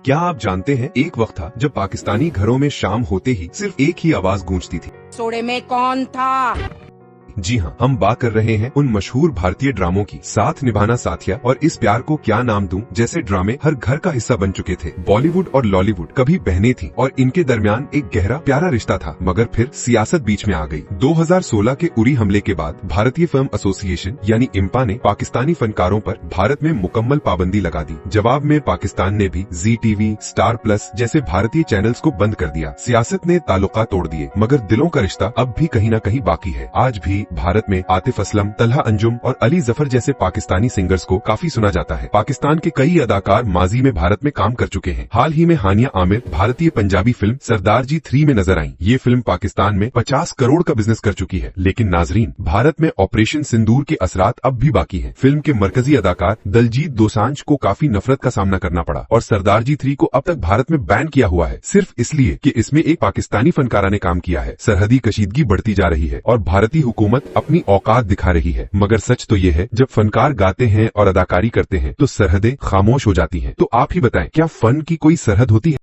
क्या आप जानते हैं एक वक्त था जब पाकिस्तानी घरों में शाम होते ही सिर्फ एक ही आवाज गूंजती थी। सोड़े में कौन था? जी हाँ, हम बात कर रहे हैं उन मशहूर भारतीय ड्रामों की। साथ निभाना साथिया और इस प्यार को क्या नाम दूं जैसे ड्रामे हर घर का हिस्सा बन चुके थे। बॉलीवुड और लॉलीवुड कभी बहनें थीं और इनके दरमियान एक गहरा प्यारा रिश्ता था, मगर फिर सियासत बीच में आ गई। 2016 के उरी हमले के बाद भारतीय फिल्म एसोसिएशन यानी इम्पा ने पाकिस्तानी फनकारों पर भारत में मुकम्मल पाबंदी लगा दी। जवाब में पाकिस्तान ने भी जी टीवी, स्टार प्लस जैसे भारतीय चैनल्स को बंद कर दिया। सियासत ने ताल्लुकात तोड़ दिए, मगर दिलों का रिश्ता अब भी कहीं न कहीं बाकी है। आज भी भारत में आतिफ असलम, तलहा अंजुम और अली जफर जैसे पाकिस्तानी सिंगर्स को काफी सुना जाता है। पाकिस्तान के कई अदाकार माजी में भारत में काम कर चुके हैं। हाल ही में हानिया आमिर भारतीय पंजाबी फिल्म सरदार जी 3 में नजर आईं। ये फिल्म पाकिस्तान में 50 करोड़ का बिजनेस कर चुकी है। लेकिन नाजरीन, भारत में ऑपरेशन सिंदूर के असरात अब भी बाकी हैं। फिल्म के मरकजी अदाकार दलजीत दोसांझ को काफी नफरत का सामना करना पड़ा और सरदार जी 3 को अब तक भारत में बैन किया हुआ है, सिर्फ इसलिए कि इसमें एक पाकिस्तानी फनकारा ने काम किया है। सरहदी कशीदगी बढ़ती जा रही है और भारतीय हुकूमत अपनी औकात दिखा रही है, मगर सच तो ये है जब फनकार गाते हैं और अदाकारी करते हैं तो सरहदें खामोश हो जाती हैं। तो आप ही बताएं, क्या फन की कोई सरहद होती है?